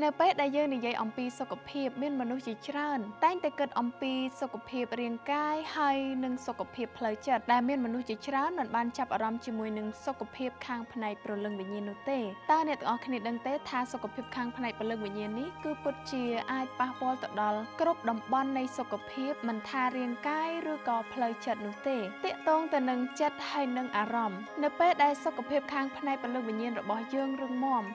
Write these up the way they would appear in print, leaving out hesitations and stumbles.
នៅពេលដែលយើងនិយាយអំពីសុខភាពមានមនុស្សជាច្រើនតែងតែគិតអំពីសុខភាពរាងកាយហើយនិងសុខភាពផ្លូវចិត្តដែលមានមនុស្សជាច្រើនមិនបានចាប់អារម្មណ៍ជាមួយនឹងសុខភាពខាងផ្នែកព្រលឹងវិញ្ញាណនោះទេតើអ្នកទាំងអស់គ្នាដឹងទេថាសុខភាពខាងផ្នែកព្រលឹងវិញ្ញាណនេះគឺពិតជាអាចប៉ះពាល់ទៅដល់គ្រប់តំបន់នៃសុខភាពមិនថារាងកាយឬក៏ផ្លូវចិត្តនោះទេទាក់ទងទៅនឹងចិត្តហើយនិងអារម្មណ៍នៅពេលដែលសុខភាពខាងផ្នែកព្រលឹងវិញ្ញាណរបស់យើងរឹងមាំ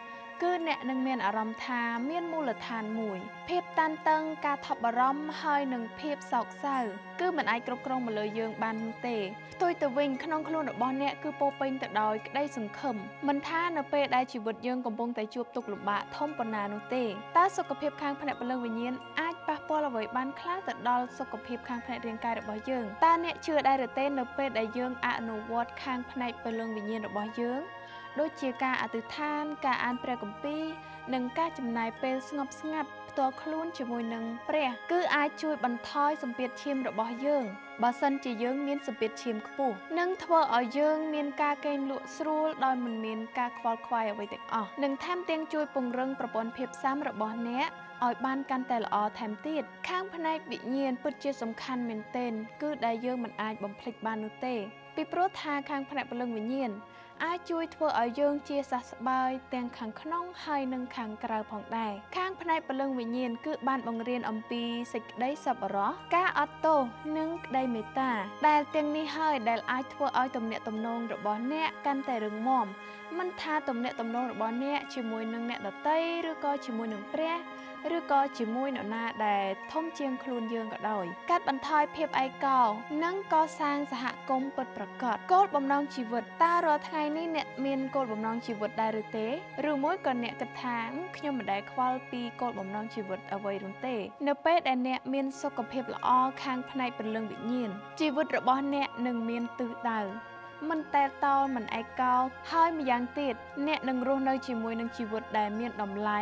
គឺអ្នកនឹងមានអារម្មណ៍ថាមានមូលដ្ឋានមួយភាពតានតឹងការថប់បារម្ភហើយនិងភាពសោកសៅគឺមិនអាចគ្រប់គ្រងមកលើយើងបាននោះទេផ្ទុយទៅវិញក្នុងខ្លួនរបស់អ្នកគឺពោរពេញទៅដោយក្តីសង្ឃឹមមិនថានៅពេលដែលជីវិតយើងកំពុងតែជួបទុក្ខលំបាកធំប៉ុណ្ណានោះទេតើសុខភាពខាងផ្នែកព្រលឹងវិញ្ញាណអាចប៉ះពាល់អ្វីបានខ្លះទៅដល់សុខភាពខាងផ្នែករាងកាយរបស់យើងតើអ្នកជឿដែរឬទេនៅពេលដែលយើងអនុវត្តខាងផ្នែកព្រលឹងវិញ្ញាណរបស់យើងដូចជាការអធិដ្ឋានការអានព្រះគម្ពីរនិងការចំណាយពេលស្ងប់ស្ងាត់ផ្ទាល់ខ្លួនជាមួយនឹងព្រះគឺអាចជួយបន្ថយសម្ពាធឈាមរបស់យើងបើសិនជាយើងមានសម្ពាធឈាមខ្ពស់និងធ្វើឲ្យយើងមានការគេងលក់ស្រួលដោយមិនមានការខ្វល់ខ្វាយអ្វីទាំងអស់និងថែមទាំងជួយពង្រឹងប្រព័ន្ធភាពស៊ាំរបស់អ្នកឲ្យបានកាន់តែល្អថែមទៀតខាងផ្នែកវិញ្ញាណពិតជាសំខាន់មែនទែនគឺដែលយើងមិនអាចបំភ្លេចបាននោះទេពីព្រោះថាខាងផ្នែកព្រលឹងវិញ្ញាណអាចជួយធ្វើឲ្យយើងជាសះស្បើយទាំងខាងក្នុងហើយនិងខាងក្រៅផងដែរខាងផ្នែកព្រលឹងវិញ្ញាណគឺបានបង្រៀនអំពីសេចក្តីសប្បុរសការអត់ទោសនិងក្តីមេត្តាដែលទាំងនេះហើយដែលអាចធ្វើឲ្យទំនាក់ទំនងរបស់អ្នកកាន់តែរឹងមាំមិនថាទំនាក់ទំនងរបស់អ្នកជាមួយនឹងអ្នកដទៃឬក៏ជាមួយនឹងព្រះឬក៏ជាមួយនរណាដែលធំជាងខ្លួនយើងក៏ដោយកាត់បន្ថយភាពឯកោនិងកសាងសហគមន៍ពិតប្រាកដគោលបំណងជីវិតតើរាល់ថ្ងៃនេះអ្នកមានគោលបំណងជីវិតដែរឬទេឬមួយក៏អ្នកគិតថាខ្ញុំមិនដែលខ្វល់ពីគោលបំណងជីវិតអ្វីនោះទេនៅពេលដែលអ្នកមានសុខភាពល្អខាងផ្នែកព្រលឹងវិញ្ញាណជីវិតរបស់អ្នកនឹងមានទិសដៅមិនតែតោមិនឯកោហើយម្យ៉ាងទៀតអ្នកនឹងរស់នៅជាមួយនឹងជីវិតដែលមានតម្លៃ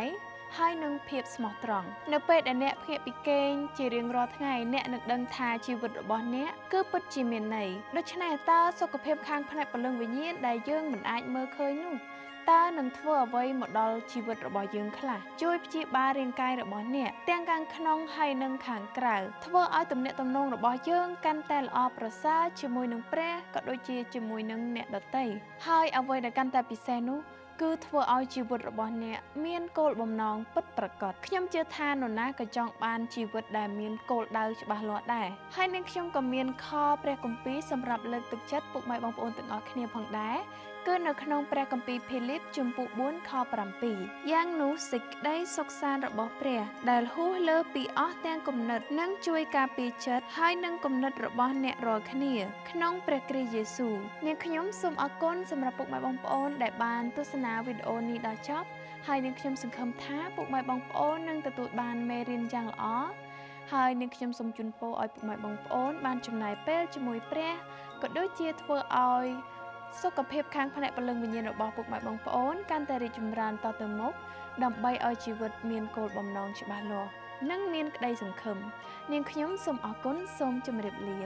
ហើយនឹងភាពស្មោះត្រង់នៅពេលដែលអ្នកភ្ញាក់ពីគេងជារៀងរាល់ថ្ងៃអ្នកនឹងដឹងថាជីវិតរបស់អ្នកគឺពិតជាមានន័យដូច្នេះតើសុខភាពខាងផ្នែកព្រលឹងវិញ្ញាណដែលយើងមិនអាចមើលឃើញនោះតើនឹងធ្វើអ្វីមកដល់ជីវិតរបស់យើងខ្លះជួយព្យាបាលរាងកាយរបស់អ្នកទាំងខាងក្នុងហើយនិងខាងក្រៅធ្វើឲ្យទំនាក់ទំនងរបស់យើងកាន់តែល្អប្រសើរជាមួយនឹងព្រះក៏ដូចជាជាមួយនឹងអ្នកដទៃហើយអ្វីដែលកាន់តែពិសេសនោះគឺធ្វើឲ្យជីវិតរបស់អ្នកមានគោលបំណងពិតប្រាកដខ្ញុំជឿថានរណាក៏ចង់បានជីវិតដែលមានគោលដៅច្បាស់លាស់ដែរហើយនាងខ្ញុំក៏មានខព្រះគម្ពីរសម្រាប់លើកទឹកចិត្តពុកម៉ែបងប្អូនទាំងអស់គ្នាផងដែរគឺនៅក្នុងព្រះគម្ពីរភីលីបជំពូក4ខ7យ៉ាងនោះសេចក្តីសុខសាន្តរបស់ព្រះដែលហួសលើពីអស់ទាំងគំនិតនឹងជួយការពារចិត្តហើយនឹងគំនិតរបស់អ្នករាល់គ្នាក្នុងព្រះគ្រីស្ទយេស៊ូវនាងខ្ញុំសូមអរគុណសម្រាប់ពុកម៉ែបងប្អូនដែលបានទស្សនាវីដេអូនេះដល់ចប់ហើយនាងខ្ញុំសង្ឃឹមថាពុកម៉ែបងប្អូននឹងទទួលបានមេរៀនយ៉ាងល្អហើយនាងខ្ញុំសូមជូនពរឲ្យពុកម៉ែបងប្អូនបានចំណាយពេលជាមួយព្រះក៏ដូចជាធ្វើឲ្យសុខភាពខាងផ្នែកព្រលឹងវិញ្ញាណរបស់ពុកម៉ែបងប្អូនកាន់តែរីកចម្រើនតទៅមុខដើម្បីឲ្យជីវិតមានគោលបំណងច្បាស់លាស់និងមានក្តីសង្ឃឹមនាងខ្ញុំសូមអរគុណសូមជម្រាបលា